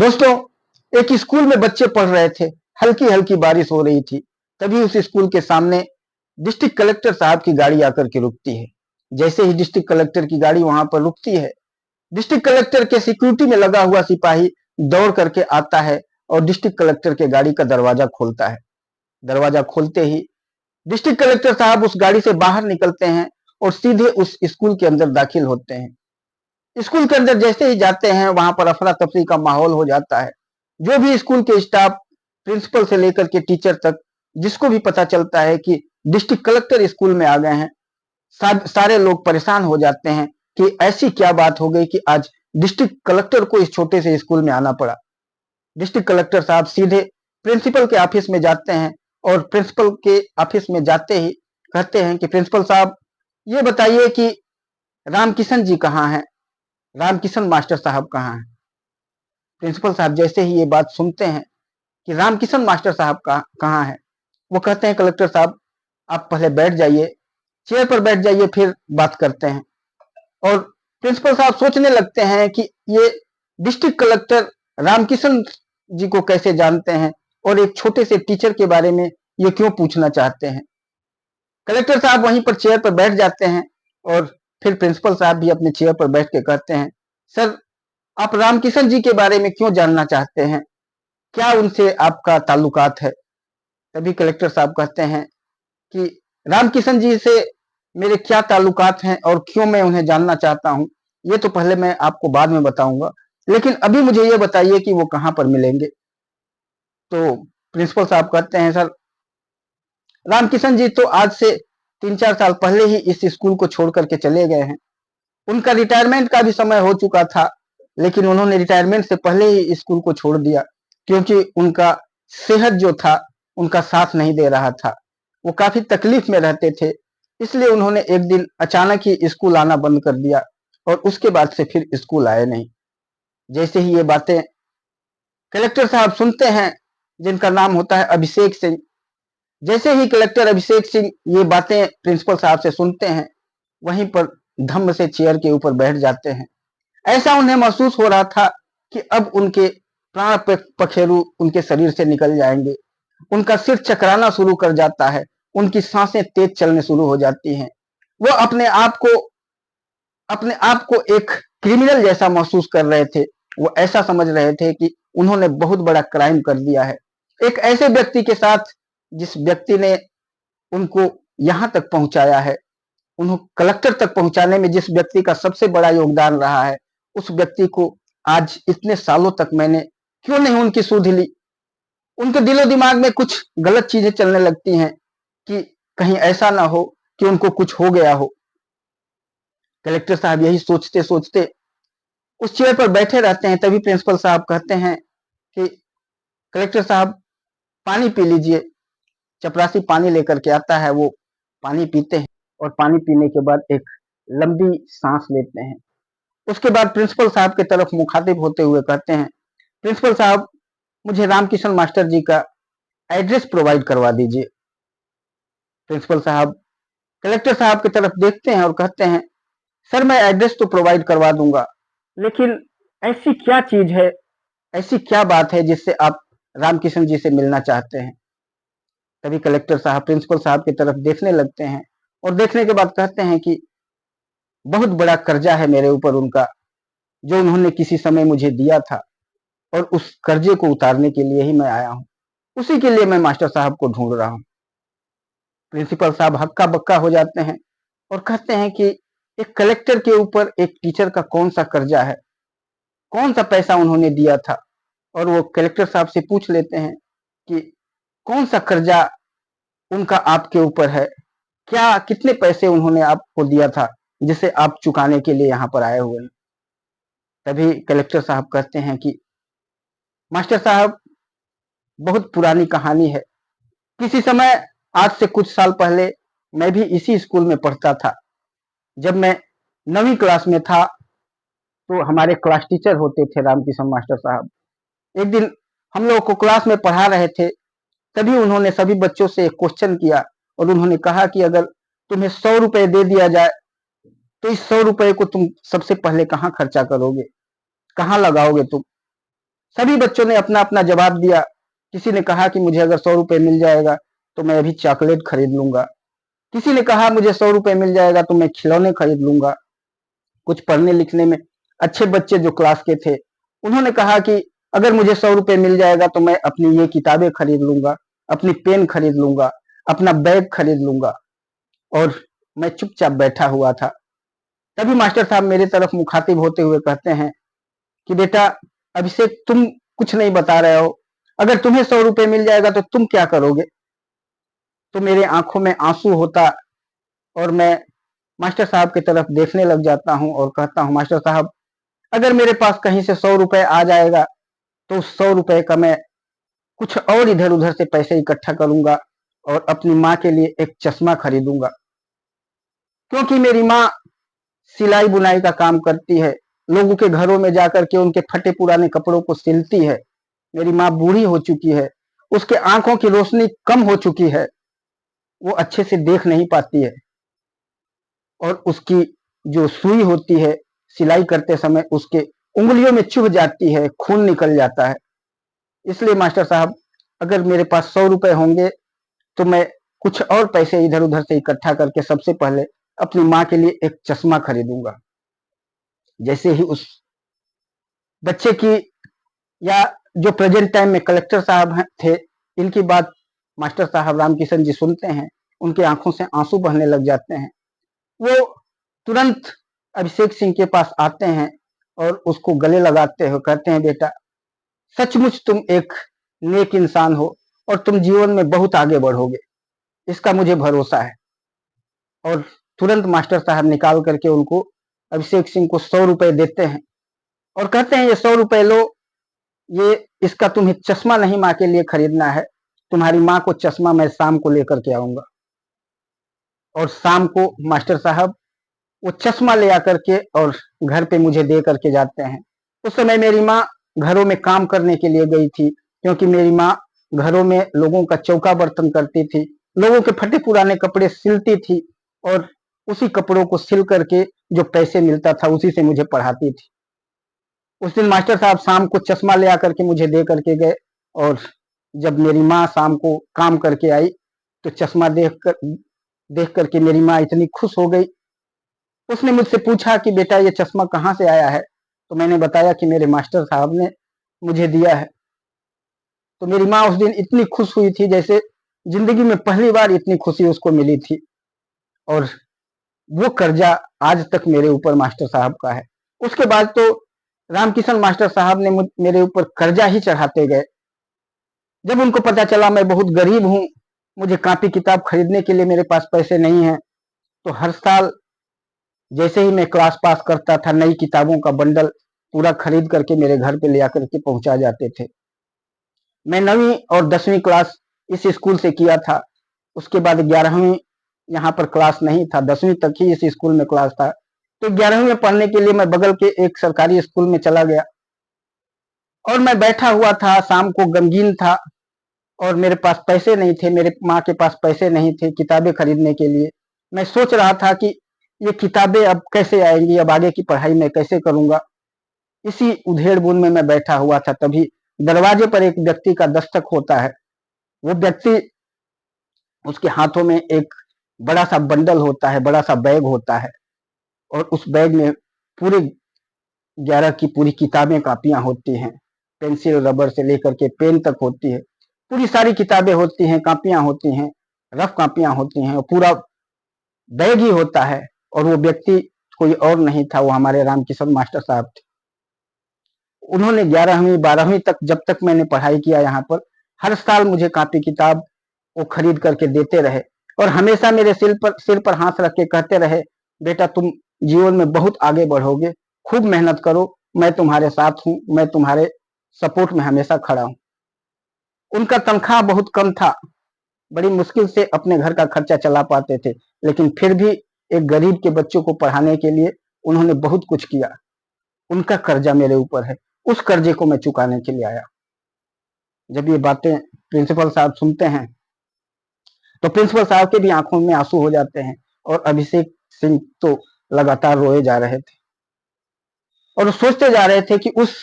दोस्तों, एक स्कूल में बच्चे पढ़ रहे थे। हल्की हल्की बारिश हो रही थी। तभी उस स्कूल के सामने डिस्ट्रिक्ट कलेक्टर साहब की गाड़ी आकर के रुकती है। जैसे ही डिस्ट्रिक्ट कलेक्टर की गाड़ी वहां पर रुकती है, डिस्ट्रिक्ट कलेक्टर के सिक्योरिटी में लगा हुआ सिपाही दौड़ करके आता है और डिस्ट्रिक्ट कलेक्टर के गाड़ी का दरवाजा खोलता है। दरवाजा खोलते ही डिस्ट्रिक्ट कलेक्टर साहब उस गाड़ी से बाहर निकलते हैं और सीधे उस स्कूल के अंदर दाखिल होते हैं। स्कूल के अंदर जैसे ही जाते हैं, वहां पर अफरा तफरी का माहौल हो जाता है। जो भी स्कूल के स्टाफ, प्रिंसिपल से लेकर के टीचर तक, जिसको भी पता चलता है कि डिस्ट्रिक्ट कलेक्टर स्कूल में आ गए हैं, सारे लोग परेशान हो जाते हैं कि ऐसी क्या बात हो गई कि आज डिस्ट्रिक्ट कलेक्टर को इस छोटे से स्कूल में आना पड़ा। डिस्ट्रिक्ट कलेक्टर साहब सीधे प्रिंसिपल के ऑफिस में जाते हैं और प्रिंसिपल के ऑफिस में जाते ही कहते हैं कि प्रिंसिपल साहब, ये बताइए कि रामकिशन जी कहाँ हैं, रामकिशन मास्टर साहब कहाँ हैं। प्रिंसिपल साहब जैसे ही ये बात सुनते हैं कि रामकिशन मास्टर साहब कहाँ है, वो कहते हैं कलेक्टर साहब, आप पहले बैठ जाइए, चेयर पर बैठ जाइए, फिर बात करते हैं। और प्रिंसिपल साहब सोचने लगते हैं कि ये डिस्ट्रिक्ट कलेक्टर रामकिशन जी को कैसे जानते हैं और एक छोटे से टीचर के बारे में ये क्यों पूछना चाहते हैं। कलेक्टर साहब वहीं पर चेयर पर बैठ जाते हैं और फिर प्रिंसिपल साहब भी अपने चेयर पर बैठ के कहते हैं, सर, आप रामकिशन जी के बारे में क्यों जानना चाहते हैं, क्या उनसे आपका ताल्लुकात है। तभी कलेक्टर साहब कहते हैं कि रामकिशन जी से मेरे क्या ताल्लुकात हैं और क्यों मैं उन्हें जानना चाहता हूं, ये तो पहले मैं आपको बाद में बताऊंगा, लेकिन अभी मुझे ये बताइए कि वो कहां पर मिलेंगे। तो प्रिंसिपल साहब कहते हैं, सर, रामकिशन जी तो आज से 3-4 साल पहले ही इस स्कूल को छोड़ करके चले गए हैं। उनका रिटायरमेंट का भी समय हो चुका था, लेकिन उन्होंने रिटायरमेंट से पहले ही स्कूल को छोड़ दिया, क्योंकि उनका सेहत जो था उनका साथ नहीं दे रहा था। वो काफी तकलीफ में रहते थे, इसलिए उन्होंने एक दिन अचानक ही स्कूल आना बंद कर दिया और उसके बाद से फिर स्कूल आए नहीं। जैसे ही ये बातें कलेक्टर साहब सुनते हैं, जिनका नाम होता है अभिषेक सिंह, जैसे ही कलेक्टर अभिषेक सिंह ये बातें प्रिंसिपल साहब से सुनते हैं, वहीं पर धम्म से चेयर के ऊपर बैठ जाते हैं। ऐसा उन्हें महसूस हो रहा था कि अब उनके प्राण पखेरु उनके शरीर से निकल जाएंगे। उनका सिर चकराना शुरू कर जाता है, उनकी सांसें तेज चलने शुरू हो जाती हैं। वो अपने आप को एक क्रिमिनल जैसा महसूस कर रहे थे। वो ऐसा समझ रहे थे कि उन्होंने बहुत बड़ा क्राइम कर दिया है, एक ऐसे व्यक्ति के साथ जिस व्यक्ति ने उनको यहाँ तक पहुंचाया है, उन्हें कलेक्टर तक पहुंचाने में जिस व्यक्ति का सबसे बड़ा योगदान रहा है, उस व्यक्ति को आज इतने सालों तक मैंने क्यों नहीं उनकी सुध ली। उनके दिलो दिमाग में कुछ गलत चीजें चलने लगती हैं कि कहीं ऐसा ना हो कि उनको कुछ हो गया हो। कलेक्टर साहब यही सोचते सोचते उस चेयर पर बैठे रहते हैं। तभी प्रिंसिपल साहब कहते हैं कि कलेक्टर साहब, पानी पी लीजिए। चपरासी पानी लेकर के आता है, वो पानी पीते हैं और पानी पीने के बाद एक लंबी सांस लेते हैं। उसके बाद प्रिंसिपल साहब की तरफ मुखातिब होते हुए कहते हैं, प्रिंसिपल साहब, मुझे रामकिशन मास्टर जी का एड्रेस प्रोवाइड करवा दीजिए। प्रिंसिपल साहब कलेक्टर साहब की तरफ देखते हैं और कहते हैं, सर, मैं एड्रेस तो प्रोवाइड करवा दूंगा, लेकिन ऐसी क्या चीज है, ऐसी क्या बात है जिससे आप रामकिशन जी से मिलना चाहते हैं। तभी कलेक्टर साहब प्रिंसिपल साहब की तरफ देखने लगते हैं और देखने के बाद कहते हैं कि बहुत बड़ा कर्जा है मेरे ऊपर उनका, जो उन्होंने किसी समय मुझे दिया था, और उस कर्जे को उतारने के लिए ही मैं आया हूँ। उसी के लिए मैं मास्टर साहब को ढूंढ रहा हूँ। प्रिंसिपल साहब हक्का बक्का हो जाते हैं और कहते हैं कि एक कलेक्टर के ऊपर एक टीचर का कौन सा कर्जा है, कौन सा पैसा उन्होंने दिया था। और वो कलेक्टर साहब से पूछ लेते हैं कि कौन सा कर्जा उनका आपके ऊपर है, क्या कितने पैसे उन्होंने आपको दिया था जिसे आप चुकाने के लिए यहाँ पर आए हुए हैं। तभी कलेक्टर साहब कहते हैं कि मास्टर साहब, बहुत पुरानी कहानी है। किसी समय, आज से कुछ साल पहले, मैं भी इसी स्कूल में पढ़ता था। जब मैं 9वीं क्लास में था, तो हमारे क्लास टीचर होते थे रामकिशन मास्टर साहब। एक दिन हम लोगों को क्लास में पढ़ा रहे थे, तभी उन्होंने सभी बच्चों से एक क्वेश्चन किया और उन्होंने कहा कि अगर तुम्हें 100 रुपए दे दिया जाए, तो इस 100 रुपए को तुम सबसे पहले कहाँ खर्चा करोगे, कहाँ लगाओगे तुम। सभी बच्चों ने अपना अपना जवाब दिया। किसी ने कहा कि मुझे अगर 100 रुपए मिल जाएगा तो मैं अभी चॉकलेट खरीद लूंगा। किसी ने कहा मुझे 100 रुपए मिल जाएगा तो मैं खिलौने खरीद लूंगा। कुछ पढ़ने लिखने में अच्छे बच्चे जो क्लास के थे, उन्होंने कहा कि अगर मुझे 100 रुपए मिल जाएगा तो मैं अपनी ये किताबें खरीद लूंगा, अपनी पेन खरीद लूंगा, अपना बैग खरीद लूंगा। और मैं चुपचाप बैठा हुआ था। तभी मास्टर साहब मेरे तरफ मुखातिब होते हुए कहते हैं कि बेटा अभिषेक, तुम कुछ नहीं बता रहे हो, अगर तुम्हें 100 रुपए मिल जाएगा तो तुम क्या करोगे? तो मेरे आंखों में आंसू होता और मैं मास्टर साहब की तरफ देखने लग जाता हूं और कहता हूं, मास्टर साहब, अगर मेरे पास कहीं से 100 रुपए आ जाएगा तो उस 100 रुपए का मैं कुछ और इधर उधर से पैसे इकट्ठा करूंगा और अपनी माँ के लिए एक चश्मा खरीदूंगा। क्योंकि मेरी माँ सिलाई बुनाई का काम करती है, लोगों के घरों में जाकर के उनके फटे पुराने कपड़ों को सिलती है। मेरी माँ बूढ़ी हो चुकी है, उसके आंखों की रोशनी कम हो चुकी है, वो अच्छे से देख नहीं पाती है और उसकी जो सुई होती है सिलाई करते समय उसके उंगलियों में चुभ जाती है, खून निकल जाता है। इसलिए मास्टर साहब, अगर मेरे पास 100 रुपए होंगे तो मैं कुछ और पैसे इधर उधर से इकट्ठा करके सबसे पहले अपनी माँ के लिए एक चश्मा खरीदूंगा। जैसे ही उस बच्चे की या जो प्रेजेंट टाइम में कलेक्टर साहब थे, इनकी बात मास्टर साहब रामकिशन जी सुनते हैं, उनके आंखों से आंसू बहने लग जाते हैं। वो तुरंत अभिषेक सिंह के पास आते हैं और उसको गले लगाते हुए कहते हैं, बेटा सचमुच तुम एक नेक इंसान हो और तुम जीवन में बहुत आगे बढ़ोगे, इसका मुझे भरोसा है। और तुरंत मास्टर साहब निकाल करके उनको अभिषेक सिंह को 100 रुपए देते हैं और कहते हैं, ये 100 रुपए लो, ये इसका तुम्हें चश्मा नहीं माँ के लिए खरीदना है, तुम्हारी माँ को चश्मा मैं शाम को लेकर के आऊंगा। और शाम को मास्टर साहब वो चश्मा ले आकर के और घर पे मुझे दे करके जाते हैं। उस समय मेरी माँ घरों में काम करने के लिए गई थी, क्योंकि मेरी माँ घरों में लोगों का चौका बर्तन करती थी, लोगों के फटे पुराने कपड़े सिलती थी और उसी कपड़ों को सिल करके जो पैसे मिलता था उसी से मुझे पढ़ाती थी। उस दिन मास्टर साहब शाम को चश्मा ले आकर के मुझे दे करके गए और जब मेरी माँ शाम को काम करके आई तो चश्मा देख करके मेरी माँ इतनी खुश हो गई। उसने मुझसे पूछा कि बेटा ये चश्मा कहाँ से आया है? तो मैंने बताया कि मेरे मास्टर साहब ने मुझे दिया है। तो मेरी माँ उस दिन इतनी खुश हुई थी जैसे जिंदगी में पहली बार इतनी खुशी उसको मिली थी। और वो कर्जा आज तक मेरे ऊपर मास्टर साहब का है। उसके बाद तो रामकिशन मास्टर साहब ने मेरे ऊपर कर्जा ही चढ़ाते गए। जब उनको पता चला मैं बहुत गरीब हूँ, मुझे कॉपी किताब खरीदने के लिए मेरे पास पैसे नहीं हैं, तो हर साल जैसे ही मैं क्लास पास करता था नई किताबों का बंडल पूरा खरीद करके मेरे घर पे ले आकर के पहुंचा जाते थे। मैं 9वीं और 10वीं क्लास इस स्कूल से किया था। उसके बाद 11वीं यहाँ पर क्लास नहीं था, 10वीं तक ही इस स्कूल में क्लास था। तो 11वीं में पढ़ने के लिए मैं बगल के एक सरकारी स्कूल में चला गया और मैं बैठा हुआ था, शाम को गमगीन था और मेरे पास पैसे नहीं थे, मेरे माँ के पास पैसे नहीं थे किताबें खरीदने के लिए। मैं सोच रहा था कि ये किताबें अब कैसे आएंगी, अब आगे की पढ़ाई मैं कैसे करूंगा। इसी उधेड़ बुन में मैं बैठा हुआ था, तभी दरवाजे पर एक व्यक्ति का दस्तक होता है। वो व्यक्ति, उसके हाथों में एक बड़ा सा बंडल होता है, बड़ा सा बैग होता है और उस बैग में पूरे 11 की पूरी किताबें कापियां होती हैं, पेंसिल रबर से लेकर के पेन तक होती है, पूरी सारी किताबें होती हैं, कापियां होती हैं, रफ कापियां होती हैं और पूरा बैग ही होता है। और वो व्यक्ति कोई और नहीं था, वो हमारे रामकिशन मास्टर साहब थे। उन्होंने 11वीं 12वीं तक जब तक मैंने पढ़ाई किया यहाँ पर, हर साल मुझे कॉपी किताब वो खरीद करके देते रहे और हमेशा मेरे सिर पर हाथ रख के कहते रहे, बेटा तुम जीवन में बहुत आगे बढ़ोगे, खूब मेहनत करो, मैं तुम्हारे साथ हूँ, मैं तुम्हारे सपोर्ट में हमेशा खड़ा हूँ। उनका तनख्वाह बहुत कम था, बड़ी मुश्किल से अपने घर का खर्चा चला पाते थे, लेकिन फिर भी एक गरीब के बच्चों को पढ़ाने के लिए उन्होंने बहुत कुछ किया। उनका कर्जा मेरे ऊपर है, उस कर्जे को मैं चुकाने के लिए आया। जब ये बातें प्रिंसिपल साहब सुनते हैं तो प्रिंसिपल साहब के भी आंखों में आंसू हो जाते हैं और अभिषेक सिंह तो लगातार रोए जा रहे थे और सोचते जा रहे थे कि उस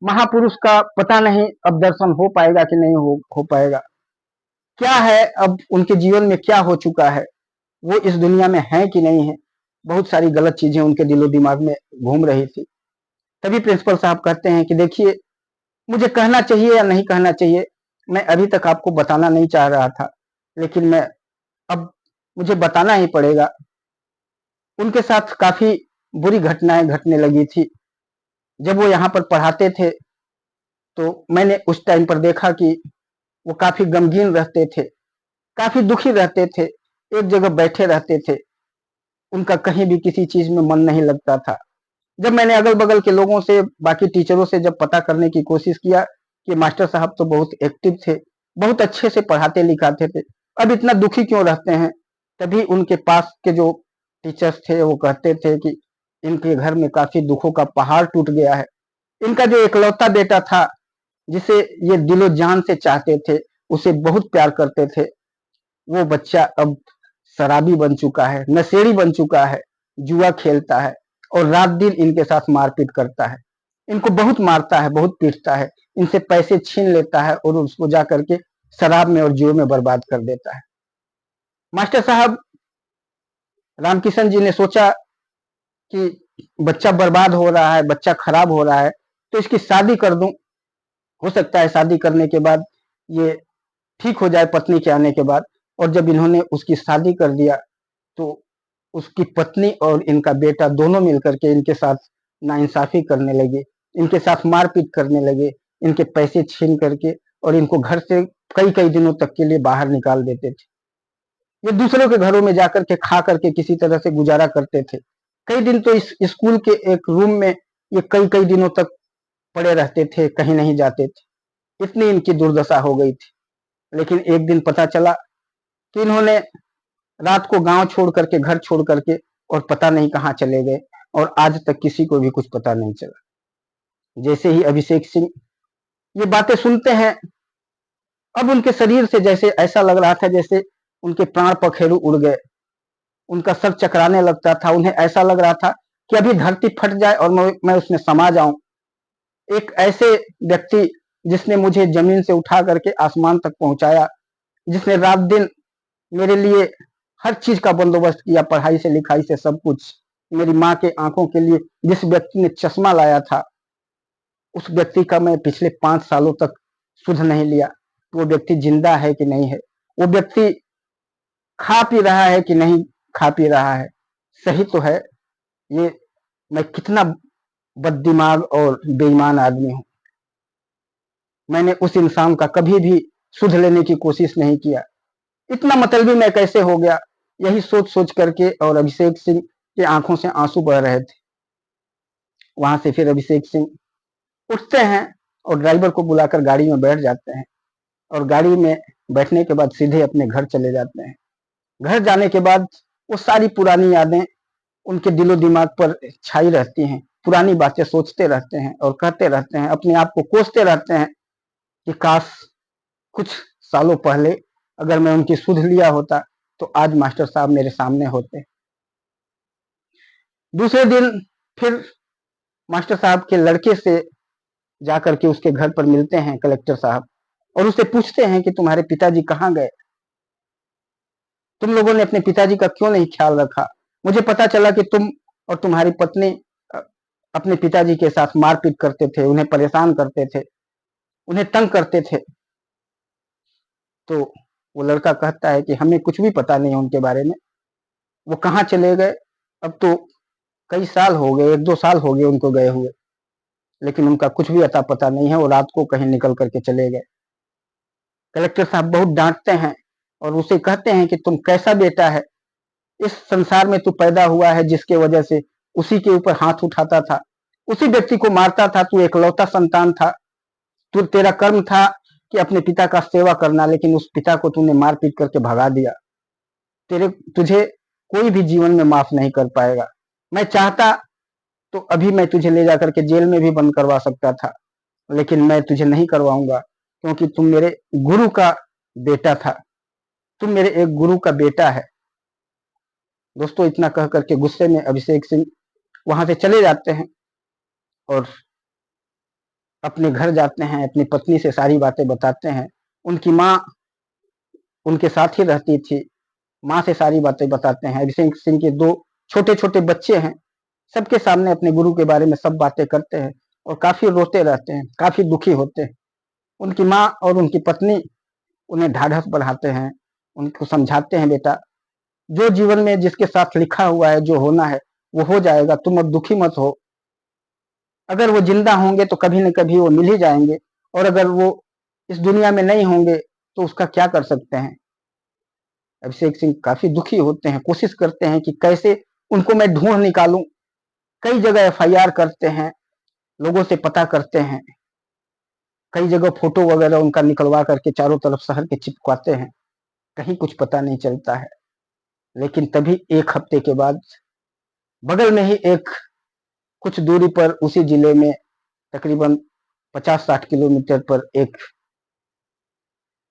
महापुरुष का पता नहीं अब दर्शन हो पाएगा कि नहीं हो पाएगा। क्या है अब उनके जीवन में क्या हो चुका है, वो इस दुनिया में है कि नहीं है। बहुत सारी गलत चीजें उनके दिलो दिमाग में घूम रही थी। तभी प्रिंसिपल साहब कहते हैं कि देखिए, मुझे कहना चाहिए या नहीं कहना चाहिए, मैं अभी तक आपको बताना नहीं चाह रहा था, लेकिन मैं अब मुझे बताना ही पड़ेगा। उनके साथ काफी बुरी घटनाएं घटने लगी थी। जब वो यहाँ पर पढ़ाते थे तो मैंने उस टाइम पर देखा कि वो काफी गमगीन रहते थे, काफी दुखी रहते थे, एक जगह बैठे रहते थे, उनका कहीं भी किसी चीज में मन नहीं लगता था। जब मैंने अगल बगल के लोगों से, बाकी टीचरों से जब पता करने की कोशिश किया कि मास्टर साहब तो बहुत एक्टिव थे, बहुत अच्छे से पढ़ाते लिखाते थे, अब इतना दुखी क्यों रहते हैं, तभी उनके पास के जो टीचर्स थे वो कहते थे कि इनके घर में काफी दुखों का पहाड़ टूट गया है। इनका जो एकलौता बेटा था, जिसे ये दिलो जान से चाहते थे, उसे बहुत प्यार करते थे, वो बच्चा अब शराबी बन चुका है, नशेड़ी बन चुका है, जुआ खेलता है और रात दिन इनके साथ मारपीट करता है। इनको बहुत मारता है, बहुत पीटता है, इनसे पैसे छीन लेता है और उसको जा करके शराब में और जुए में बर्बाद कर देता है। मास्टर साहब रामकिशन जी ने सोचा कि बच्चा बर्बाद हो रहा है, बच्चा खराब हो रहा है, तो इसकी शादी कर दूं। हो सकता है शादी करने के बाद ये ठीक हो जाए पत्नी के आने के बाद। और जब इन्होंने उसकी शादी कर दिया तो उसकी पत्नी और इनका बेटा दोनों मिलकर के इनके साथ नाइंसाफी करने लगे, इनके साथ मारपीट करने लगे, इनके पैसे छीन करके और इनको घर से कई कई दिनों तक के लिए बाहर निकाल देते थे। ये दूसरों के घरों में जाकर के खा करके किसी तरह से गुजारा करते थे। कई दिन तो इस स्कूल के एक रूम में ये कई कई दिनों तक पड़े रहते थे, कहीं नहीं जाते थे, इतनी इनकी दुर्दशा हो गई थी। लेकिन एक दिन पता चला कि इन्होंने रात को गांव छोड़ करके, घर छोड़ करके और पता नहीं कहाँ चले गए, और आज तक किसी को भी कुछ पता नहीं चला। जैसे ही अभिषेक सिंह ये बातें सुनते हैं, अब उनके शरीर से जैसे ऐसा लग रहा था जैसे उनके प्राण पखेरु उड़ गए, उनका सर चकराने लगता था। उन्हें ऐसा लग रहा था कि अभी धरती फट जाए और मैं उसमें समा जाऊं। एक ऐसे व्यक्ति जिसने मुझे जमीन से उठा करके आसमान तक पहुंचाया, जिसने रात दिन मेरे लिए हर चीज का बंदोबस्त किया, पढ़ाई से लिखाई से सब कुछ, मेरी माँ के आंखों के लिए जिस व्यक्ति ने चश्मा लाया था, उस व्यक्ति का मैं पिछले 5 सालों तक सुध नहीं लिया। वो व्यक्ति जिंदा है कि नहीं है, वो व्यक्ति खा पी रहा है कि नहीं खा पी रहा है, सही तो है। ये मैं कितना बददिमाग और बेईमान आदमी हूं। मैंने उस इंसान का कभी भी सुध लेने की कोशिश नहीं किया। इतना मतलबी मैं कैसे हो गया, यही सोच सोच करके और अभिषेक सिंह की आंखों से आंसू बह रहे थे। वहां से फिर अभिषेक सिंह उठते हैं और ड्राइवर को बुलाकर गाड़ी में बैठ जाते हैं, और गाड़ी में बैठने के बाद सीधे अपने घर चले जाते हैं। घर जाने के बाद वो सारी पुरानी यादें उनके दिलो दिमाग पर छाई रहती हैं, पुरानी बातें सोचते रहते हैं और कहते रहते हैं, अपने आप को कोसते रहते हैं कि काश कुछ सालों पहले अगर मैं उनकी सुध लिया होता तो आज मास्टर साहब मेरे सामने होते। दूसरे दिन फिर मास्टर साहब के लड़के से जाकर के उसके घर पर मिलते हैं कलेक्टर साहब, और उससे पूछते हैं कि तुम्हारे पिताजी कहाँ गए, तुम लोगों ने अपने पिताजी का क्यों नहीं ख्याल रखा। मुझे पता चला कि तुम और तुम्हारी पत्नी अ, अपने पिताजी के साथ मारपीट करते थे, उन्हें परेशान करते थे, उन्हें तंग करते थे। तो वो लड़का कहता है कि हमें कुछ भी पता नहीं है उनके बारे में, वो कहाँ चले गए। अब तो कई साल हो गए, 1-2 साल हो गए उनको गए हुए, लेकिन उनका कुछ भी अता पता नहीं है, वो रात को कहीं निकल करके चले गए। कलेक्टर साहब बहुत डांटते हैं और उसे कहते हैं कि तुम कैसा बेटा है, इस संसार में तू पैदा हुआ है जिसके वजह से उसी के ऊपर हाथ उठाता था, उसी व्यक्ति को मारता था, तू एकलौता संतान था, तू तेरा कर्म था कि अपने पिता का सेवा करना, लेकिन उस पिता को तूने मार पीट करके भगा दिया। तेरे तुझे कोई भी जीवन में माफ नहीं कर पाएगा। मैं चाहता तो अभी मैं तुझे ले जाकर के जेल में भी बंद करवा सकता था, लेकिन मैं तुझे नहीं करवाऊंगा, क्योंकि तुम मेरे गुरु का बेटा था, तुम मेरे एक गुरु का बेटा है। दोस्तों, इतना कह करके गुस्से में अभिषेक सिंह वहां से चले जाते हैं और अपने घर जाते हैं, अपनी पत्नी से सारी बातें बताते हैं। उनकी माँ उनके साथ ही रहती थी, माँ से सारी बातें बताते हैं। अभिषेक सिंह के 2 छोटे-छोटे बच्चे हैं, सबके सामने अपने गुरु के बारे में सब बातें करते हैं और काफ़ी रोते रहते हैं, काफ़ी दुखी होते हैं। उनकी माँ और उनकी पत्नी उन्हें ढाढ़स बढ़ाते हैं, उनको समझाते हैं, बेटा जो जीवन में जिसके साथ लिखा हुआ है, जो होना है, वो हो जाएगा, तुम अब दुखी मत हो। अगर वो जिंदा होंगे तो कभी न कभी वो मिल ही जाएंगे, और अगर वो इस दुनिया में नहीं होंगे तो उसका क्या कर सकते हैं। अभिषेक सिंह काफी दुखी होते हैं, कोशिश करते हैं कि कैसे उनको मैं ढूंढ निकालूं। कई जगह एफआईआर करते हैं, लोगों से पता करते हैं, कई जगह फोटो वगैरह उनका निकलवा करके चारों तरफ शहर के चिपकाते हैं, कहीं कुछ पता नहीं चलता है। लेकिन तभी 1 हफ्ते के बाद बगल में ही एक कुछ दूरी पर उसी जिले में तकरीबन 50-60 किलोमीटर पर एक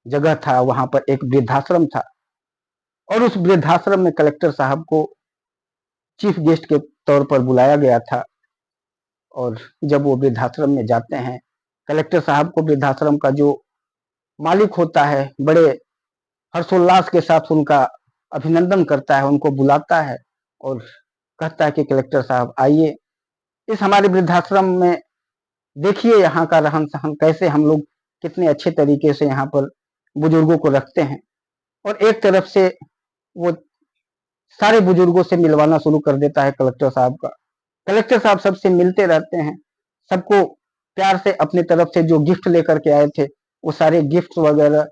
जगह था, वहां पर एक वृद्धाश्रम था, और उस वृद्धाश्रम में कलेक्टर साहब को चीफ गेस्ट के तौर पर बुलाया गया था। और जब वो वृद्धाश्रम में जाते हैं, कलेक्टर साहब को वृद्धाश्रम का जो मालिक होता है बड़े हर्षोल्लास के साथ उनका अभिनंदन करता है, उनको बुलाता है और कहता है कि कलेक्टर साहब आइए, इस हमारे वृद्धाश्रम में देखिए यहाँ का रहन सहन, कैसे हम लोग कितने अच्छे तरीके से यहाँ पर बुजुर्गों को रखते हैं। और एक तरफ से वो सारे बुजुर्गों से मिलवाना शुरू कर देता है कलेक्टर साहब का। कलेक्टर साहब सबसे मिलते रहते हैं, सबको प्यार से अपनी तरफ से जो गिफ्ट लेकर के आए थे वो सारे गिफ्ट वगैरह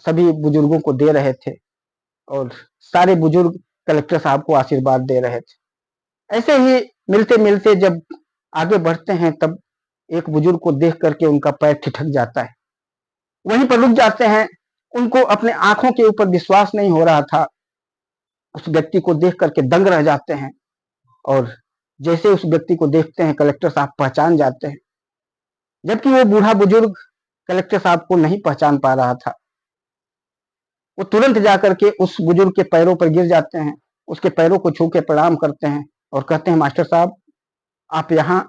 सभी बुजुर्गों को दे रहे थे, और सारे बुजुर्ग कलेक्टर साहब को आशीर्वाद दे रहे थे। ऐसे ही मिलते मिलते जब आगे बढ़ते हैं, तब एक बुजुर्ग को देख करके उनका पैर ठिठक जाता है, वहीं पर रुक जाते हैं। उनको अपने आंखों के ऊपर विश्वास नहीं हो रहा था, उस व्यक्ति को देख करके दंग रह जाते हैं। और जैसे उस व्यक्ति को देखते हैं, कलेक्टर साहब पहचान जाते हैं, जबकि वो बूढ़ा बुजुर्ग कलेक्टर साहब को नहीं पहचान पा रहा था। वो तुरंत जाकर के उस बुजुर्ग के पैरों पर गिर जाते हैं, उसके पैरों को छू के प्रणाम करते हैं और कहते हैं, मास्टर साहब आप यहाँ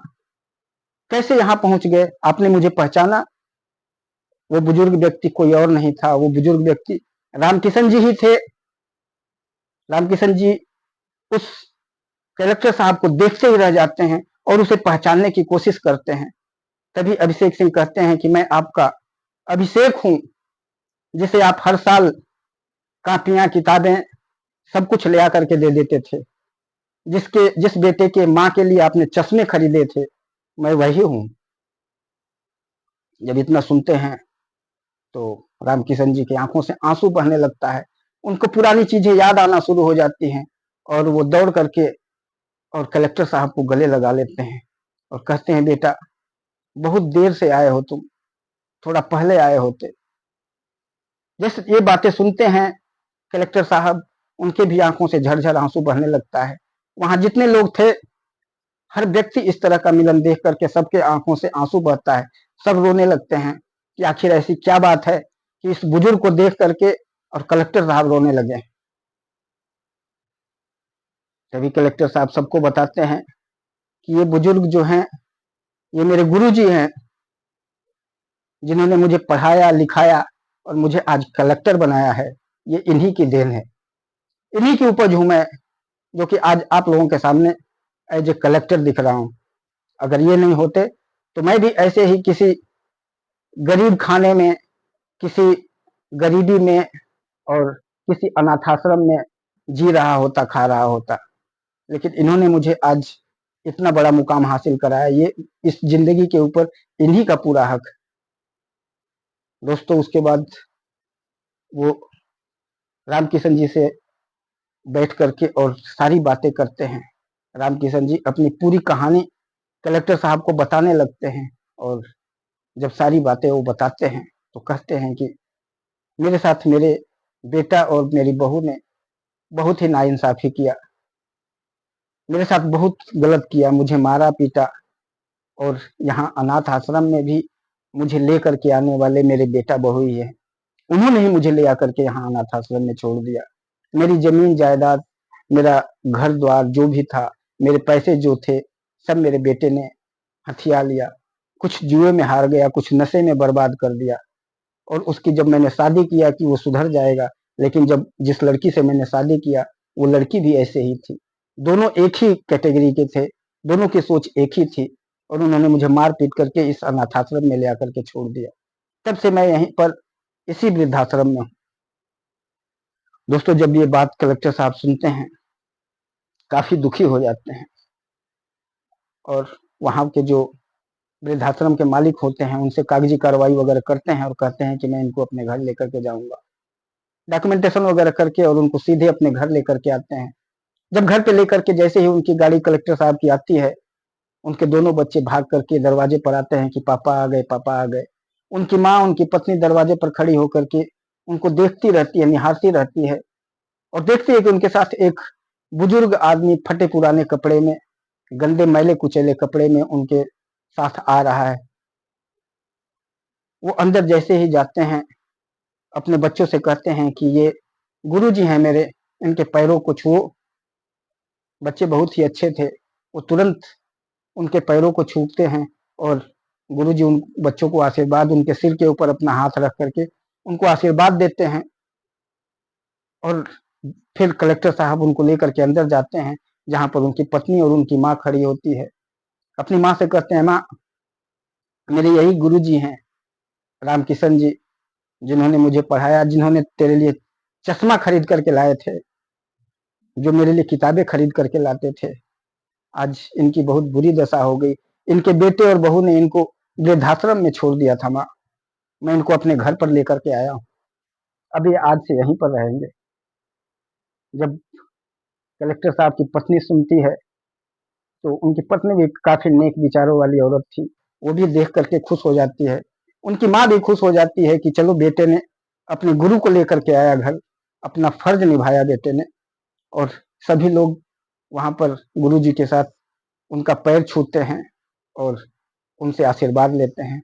कैसे यहाँ पहुंच गए, आपने मुझे पहचाना। वो बुजुर्ग व्यक्ति कोई और नहीं था, वो बुजुर्ग व्यक्ति रामकिशन जी ही थे। रामकिशन जी उस कलेक्टर साहब को देखते ही रह जाते हैं और उसे पहचानने की कोशिश करते हैं। तभी अभिषेक सिंह कहते हैं कि मैं आपका अभिषेक हूं, जिसे आप हर साल कापियां किताबें सब कुछ ले आकर के दे देते थे, जिस बेटे के माँ के लिए आपने चश्मे खरीदे थे, मैं वही हूं। जब इतना सुनते हैं तो रामकिशन जी की आंखों से आंसू बहने लगता है, उनको पुरानी चीजें याद आना शुरू हो जाती हैं, और वो दौड़ करके और कलेक्टर साहब को गले लगा लेते हैं और कहते हैं, बेटा बहुत देर से आए हो तुम, थोड़ा पहले आए होते। जैसे ये बातें सुनते हैं कलेक्टर साहब, उनके भी आंखों से झरझर आंसू बहने लगता है। वहां जितने लोग थे, हर व्यक्ति इस तरह का मिलन देख करके सबके आंखों से आंसू बहता है, सब रोने लगते हैं कि आखिर ऐसी क्या बात है कि इस बुजुर्ग को देख करके और कलेक्टर साहब रोने लगे। तभी कलेक्टर साहब सबको बताते हैं कि ये बुजुर्ग जो हैं, ये मेरे गुरुजी हैं, जिन्होंने मुझे पढ़ाया लिखाया और मुझे आज कलेक्टर बनाया है। ये इन्हीं की देन है, इन्हीं की उपज हूं मैं, जो कि आज आप लोगों के सामने एज ए कलेक्टर दिख रहा हूं। अगर ये नहीं होते तो मैं भी ऐसे ही किसी गरीब खाने में, किसी गरीबी में और किसी अनाथाश्रम में जी रहा होता, खा रहा होता। लेकिन इन्होंने मुझे आज इतना बड़ा मुकाम हासिल कराया, ये इस जिंदगी के ऊपर इन्हीं का पूरा हक। दोस्तों उसके बाद वो रामकिशन जी से बैठ करके और सारी बातें करते हैं। रामकिशन जी अपनी पूरी कहानी कलेक्टर साहब को बताने लगते हैं, और जब सारी बातें वो बताते हैं तो कहते हैं कि मेरे साथ मेरे बेटा और मेरी बहू ने बहुत ही नाइंसाफी किया, मेरे साथ बहुत गलत किया, मुझे मारा पीटा, और यहाँ अनाथ आश्रम में भी मुझे लेकर के आने वाले मेरे बेटा बहू ही है। उन्होंने ही मुझे ले आकर के यहाँ अनाथ आश्रम में छोड़ दिया। मेरी जमीन जायदाद, मेरा घर द्वार जो भी था, मेरे पैसे जो थे, सब मेरे बेटे ने हथिया लिया। कुछ जुए में हार गया, कुछ नशे में बर्बाद कर दिया। और उसकी जब मैंने शादी किया कि वो सुधर जाएगा, लेकिन जब जिस लड़की से मैंने शादी किया वो लड़की भी ऐसे ही थी। दोनों एक ही कैटेगरी के थे, दोनों की सोच एक ही थी, और उन्होंने मुझे मार पीट करके इस अनाथाश्रम में ले आकर के छोड़ दिया। तब से मैं यहीं पर इसी वृद्धाश्रम में हूँ। दोस्तों, जब ये बात कलेक्टर साहब सुनते हैं काफी दुखी हो जाते हैं, और वहां के जो वृद्धाश्रम के मालिक होते हैं उनसे कागजी कार्रवाई वगैरह करते हैं और कहते हैं कि मैं इनको अपने घर लेकर के जाऊंगा। डॉक्यूमेंटेशन वगैरह करके और उनको सीधे अपने घर लेकर के आते हैं। जब घर पे लेकर के जैसे ही उनकी गाड़ी कलेक्टर साहब की आती है, उनके दोनों बच्चे भाग करके दरवाजे पर आते हैं कि पापा आ गए, पापा आ गए। उनकी माँ, उनकी पत्नी दरवाजे पर खड़ी होकर के उनको देखती रहती है, निहारती रहती है, और देखती है कि उनके साथ एक बुजुर्ग आदमी फटे पुराने कपड़े में, गंदे मैले कुचैले कपड़े में उनके साथ आ रहा है। वो अंदर जैसे ही जाते हैं, अपने बच्चों से कहते हैं कि ये गुरुजी हैं मेरे, इनके पैरों को छुओ। बच्चे बहुत ही अच्छे थे, वो तुरंत उनके पैरों को छूते हैं, और गुरुजी उन बच्चों को आशीर्वाद, उनके सिर के ऊपर अपना हाथ रख करके उनको आशीर्वाद देते हैं। और फिर कलेक्टर साहब उनको लेकर के अंदर जाते हैं, जहां पर उनकी पत्नी और उनकी माँ खड़ी होती है। अपनी माँ से कहते हैं, माँ, मेरे यही गुरुजी हैं, रामकिशन जी, जिन्होंने मुझे पढ़ाया, जिन्होंने तेरे लिए चश्मा खरीद करके लाए थे, जो मेरे लिए किताबें खरीद करके लाते थे। आज इनकी बहुत बुरी दशा हो गई। इनके बेटे और बहू ने इनको वृद्धाश्रम में छोड़ दिया था माँ। मैं इनको अपने घर पर लेकर के आया हूँ, अभी आज से यहीं पर रहेंगे। जब कलेक्टर साहब की पत्नी सुनती है, तो उनकी पत्नी भी काफी नेक विचारों वाली औरत थी, वो भी देख करके खुश हो जाती है। उनकी माँ भी खुश हो जाती है कि चलो बेटे ने अपने गुरु को लेकर के आया घर, अपना फर्ज निभाया बेटे ने। और सभी लोग वहां पर गुरु जी के साथ उनका पैर छूते हैं और उनसे आशीर्वाद लेते हैं।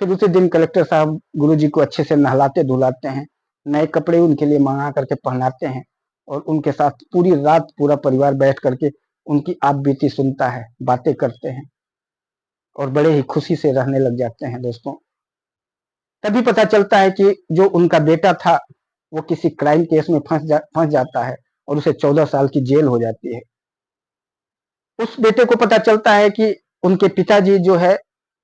फिर उसी दिन कलेक्टर साहब गुरु जी को अच्छे से नहलाते धुलाते हैं, नए कपड़े उनके लिए मंगा करके पहनाते हैं, और उनके साथ पूरी रात पूरा परिवार बैठ करके उनकी आप बीती सुनता है, बातें करते हैं, और बड़े ही खुशी से रहने लग जाते हैं। दोस्तों, तभी पता चलता है कि जो उनका बेटा था वो किसी क्राइम केस में फंस जाता है, और उसे 14 साल की जेल हो जाती है। उस बेटे को पता चलता है कि उनके पिताजी जो है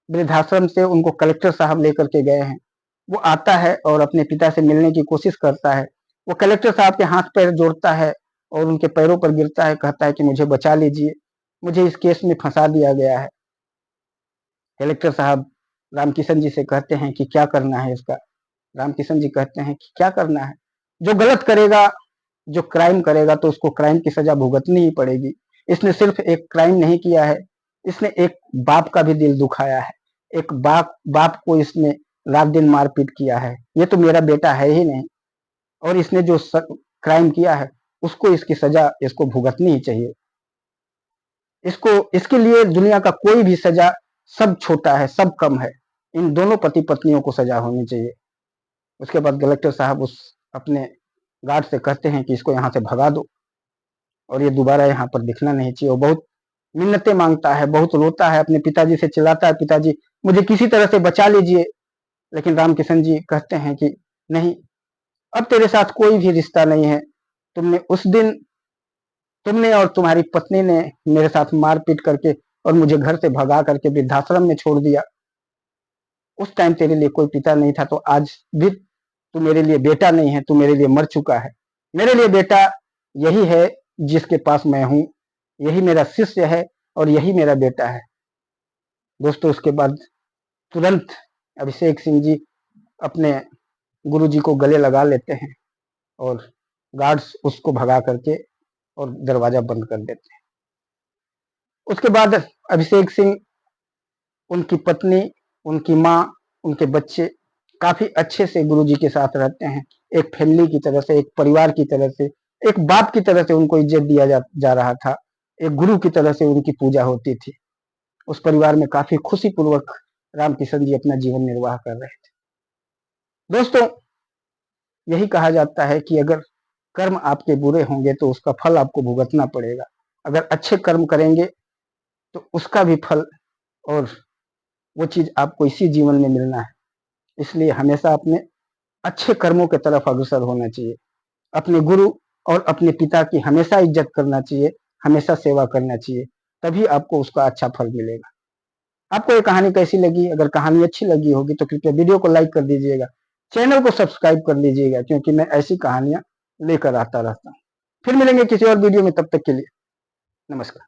वृद्धाश्रम से उनको कलेक्टर साहब लेकर के गए हैं। वो आता है और अपने पिता से मिलने की कोशिश करता है। वो कलेक्टर साहब के हाथ पैर जोड़ता है और उनके पैरों पर गिरता है, कहता है कि मुझे बचा लीजिए, मुझे इस केस में फंसा दिया गया है। कलेक्टर साहब रामकिशन जी से कहते हैं कि क्या करना है इसका। रामकिशन जी कहते हैं कि क्या करना है, जो गलत करेगा, जो क्राइम करेगा तो उसको क्राइम की सजा भुगतनी ही पड़ेगी। इसने सिर्फ एक क्राइम नहीं किया है, इसने एक बाप का भी दिल दुखाया है। एक बाप बाप को इसने रात दिन मारपीट किया है। ये तो मेरा बेटा है ही नहीं, और इसने जो क्राइम किया है उसको इसकी सजा इसको भुगतनी ही चाहिए। इसको इसके लिए दुनिया का कोई भी सजा सब छोटा है, सब कम है। इन दोनों पति पत्नियों को सजा होनी चाहिए। उसके बाद कलेक्टर साहब उस अपने गार्ड से कहते हैं कि इसको यहाँ से भगा दो, और ये दोबारा यहाँ पर दिखना नहीं चाहिए। और बहुत मिन्नतें मांगता है, बहुत रोता है, अपने पिताजी से चिल्लाता है, पिताजी मुझे किसी तरह से बचा लीजिए। लेकिन रामकिशन जी कहते हैं कि नहीं, अब तेरे साथ कोई भी रिश्ता नहीं है। तुमने उस दिन, तुमने और तुम्हारी पत्नी ने मेरे साथ मारपीट करके और मुझे घर से भगा करके वृद्धाश्रम में छोड़ दिया। उस टाइम तेरे लिए कोई पिता नहीं था, तो आज भी तू मेरे लिए बेटा नहीं है, तू मेरे लिए मर चुका है। मेरे लिए बेटा यही है जिसके पास मैं हूं, यही मेरा शिष्य है और यही मेरा बेटा है। दोस्तों, उसके बाद तुरंत अभिषेक सिंह जी अपने गुरु जी को गले लगा लेते हैं, और गार्ड्स उसको भगा करके और दरवाजा बंद कर देते हैं। उसके बाद अभिषेक सिंह, उनकी पत्नी, उनकी माँ, उनके बच्चे काफी अच्छे से गुरु जी के साथ रहते हैं। एक फैमिली की तरह से, एक परिवार की तरह से, एक बाप की तरह से उनको इज्जत दिया जा रहा था। एक गुरु की तरह से उनकी पूजा होती थी। उस परिवार में काफी खुशी पूर्वक रामकिशन जी अपना जीवन निर्वाह कर रहे थे। दोस्तों, यही कहा जाता है कि अगर कर्म आपके बुरे होंगे तो उसका फल आपको भुगतना पड़ेगा। अगर अच्छे कर्म करेंगे तो उसका भी फल और वो चीज आपको इसी जीवन में मिलना है। इसलिए हमेशा अपने अच्छे कर्मों की तरफ अग्रसर होना चाहिए। अपने गुरु और अपने पिता की हमेशा इज्जत करना चाहिए, हमेशा सेवा करना चाहिए, तभी आपको उसका अच्छा फल मिलेगा। आपको ये कहानी कैसी लगी? अगर कहानी अच्छी लगी होगी तो कृपया वीडियो को लाइक कर दीजिएगा, चैनल को सब्सक्राइब कर लीजिएगा, क्योंकि मैं ऐसी कहानियां लेकर आता रहता हूँ। फिर मिलेंगे किसी और वीडियो में, तब तक के लिए नमस्कार।